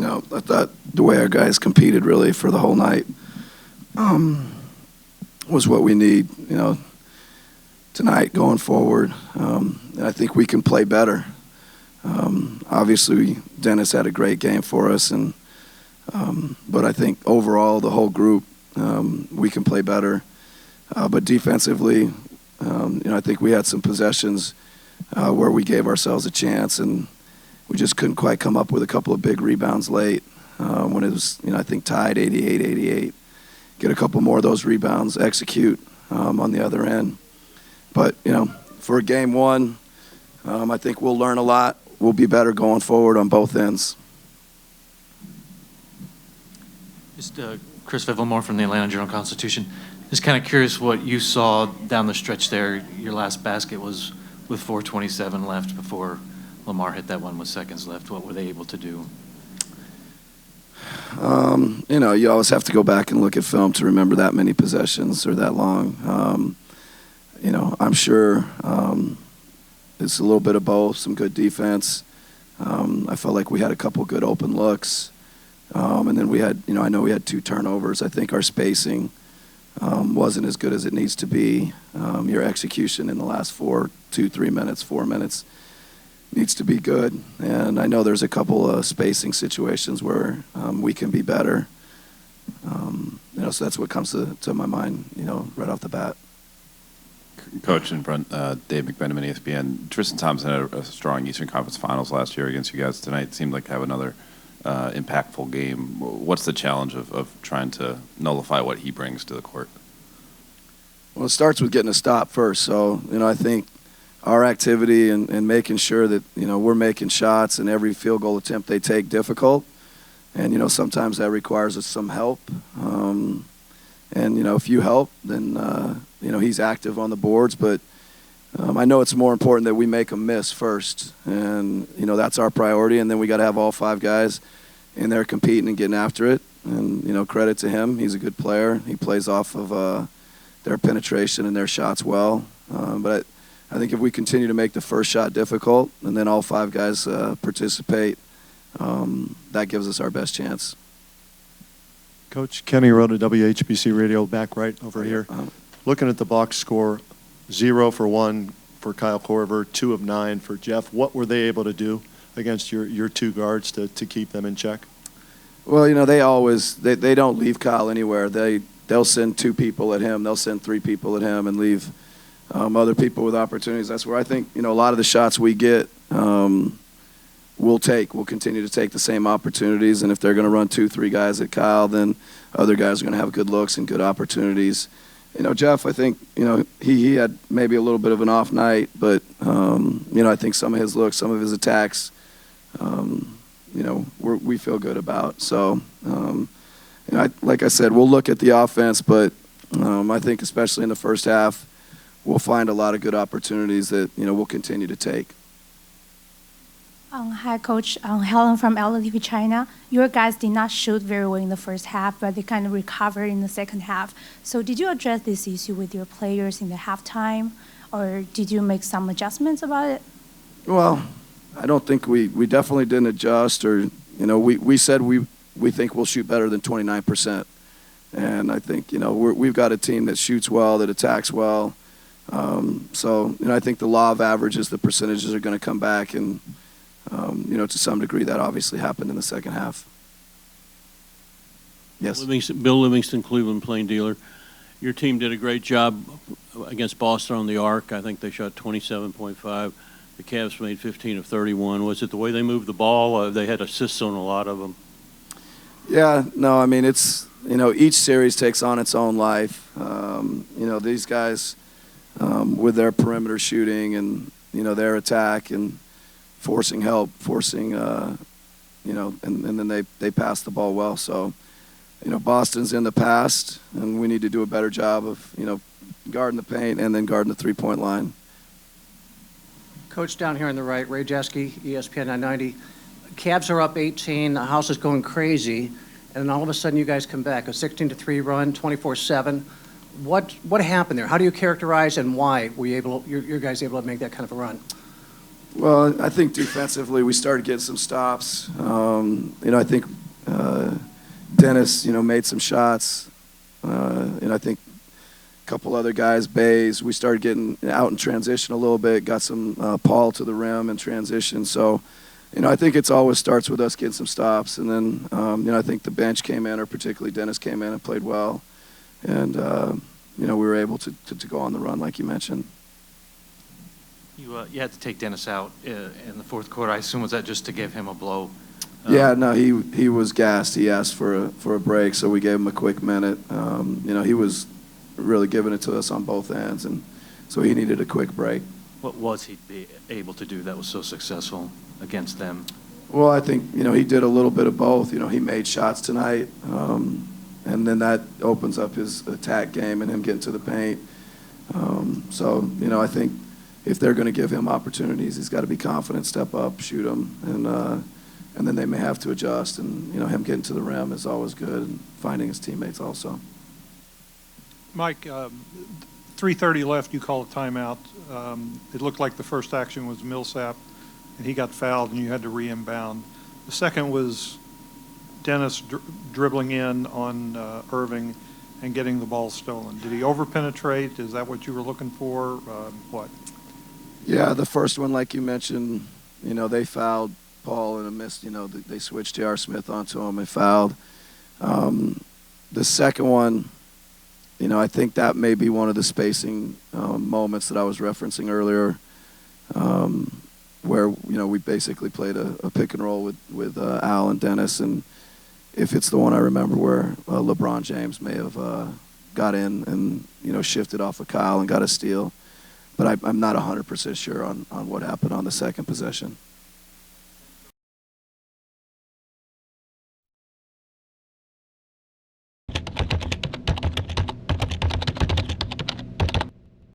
I thought the way our guys competed really for the whole night was what we need, tonight going forward. And I think we can play better. Obviously, Dennis had a great game for us, but I think overall the whole group, we can play better. But defensively, I think we had some possessions where we gave ourselves a chance, and we just couldn't quite come up with a couple of big rebounds late when it was, I think, tied 88-88. Get a couple more of those rebounds, execute on the other end. But, for game one, I think we'll learn a lot. We'll be better going forward on both ends. Just Chris Vivilmore from the Atlanta Journal-Constitution. Just kind of curious what you saw down the stretch there. Your last basket was with 4:27 left before Lamar hit that one with seconds left. What were they able to do? You always have to go back and look at film to remember that many possessions or that long. I'm sure it's a little bit of both, some good defense. I felt like we had a couple good open looks. And then we had, I know we had 2 turnovers. I think our spacing wasn't as good as it needs to be. Your execution in the last 4 minutes needs to be good. And I know there's a couple of spacing situations where we can be better. So that's what comes to my mind, right off the bat. Coach in front, Dave McMenamin, ESPN. Tristan Thompson had a strong Eastern Conference Finals last year against you guys. Tonight seemed like to have another impactful game. What's the challenge of trying to nullify what he brings to the court? Well, it starts with getting a stop first. So, I think our activity and making sure that, we're making shots and every field goal attempt they take difficult. And, sometimes that requires us some help. And, if you help, then, he's active on the boards. But I know it's more important that we make them miss first. And, that's our priority. And then we got to have all 5 guys in there competing and getting after it. And, credit to him. He's a good player. He plays off of their penetration and their shots well. But I think if we continue to make the first shot difficult and then all 5 guys participate, that gives us our best chance. Coach, Kenny Rhoda, WHBC Radio, back right over here. Looking at the box score, 0 for 1 for Kyle Korver, 2 of 9 for Jeff. What were they able to do against your 2 guards to keep them in check? Well, they don't leave Kyle anywhere. They'll send 2 people at him. They'll send 3 people at him and leave other people with opportunities. That's where I think, a lot of the shots we get, we'll continue to take the same opportunities. And if they're going to run 2-3 guys at Kyle, then other guys are going to have good looks and good opportunities. Jeff, I think, he had maybe a little bit of an off night, but, I think some of his looks, some of his attacks, we feel good about. So, like I said, we'll look at the offense, but I think especially in the first half, we'll find a lot of good opportunities that, we'll continue to take. Hi, Coach. Helen from LTV China. Your guys did not shoot very well in the first half, but they kind of recovered in the second half. So did you address this issue with your players in the halftime, or did you make some adjustments about it? Well, I don't think we definitely didn't adjust, or, we said we think we'll shoot better than 29%. And I think, we've got a team that shoots well, that attacks well. So, I think the law of averages, the percentages are going to come back, and to some degree, that obviously happened in the second half. Yes. Bill Livingston, Cleveland Plain Dealer. Your team did a great job against Boston on the arc. I think they shot 27.5. The Cavs made 15 of 31. Was it the way they moved the ball? They had assists on a lot of them. Yeah, no, it's, each series takes on its own life. These guys with their perimeter shooting and, their attack and forcing help, and then they pass the ball well. So, Boston's in the past, and we need to do a better job of, guarding the paint and then guarding the three-point line. Coach, down here on the right, Ray Jeske, ESPN 990. Cavs are up 18, the house is going crazy, and then all of a sudden you guys come back, a 16-3 run, 24-7. What happened there? How do you characterize and why were your guys able to make that kind of a run? Well, I think defensively we started getting some stops. I think Dennis, made some shots. And I think a couple other guys, Bays, we started getting out in transition a little bit, got some Paul to the rim in transition. So, I think it's always starts with us getting some stops. And then, I think the bench came in, or particularly Dennis came in and played well. And, we were able to go on the run, like you mentioned. You had to take Dennis out in the fourth quarter. I assume was that just to give him a blow? Yeah, no, he was gassed. He asked for a break, so we gave him a quick minute. He was really giving it to us on both ends, and so he needed a quick break. What was he be able to do that was so successful against them? Well, I think he did a little bit of both. He made shots tonight, and then that opens up his attack game and him getting to the paint. So I think if they're going to give him opportunities, he's got to be confident, step up, shoot them, and then they may have to adjust. And him getting to the rim is always good, and finding his teammates also. Mike, 3:30 left. You called a timeout. It looked like the first action was Millsap, and he got fouled, and you had to re-inbound. The second was Dennis dribbling in on Irving and getting the ball stolen. Did he over-penetrate? Is that what you were looking for? What? Yeah, the first one, like you mentioned, they fouled Paul in a miss. They switched J.R. Smith onto him and fouled. The second one, I think that may be one of the spacing moments that I was referencing earlier, where we basically played a pick and roll with Al and Dennis, and if it's the one I remember where LeBron James may have got in and shifted off of Kyle and got a steal, but I'm not 100% sure on what happened on the second possession.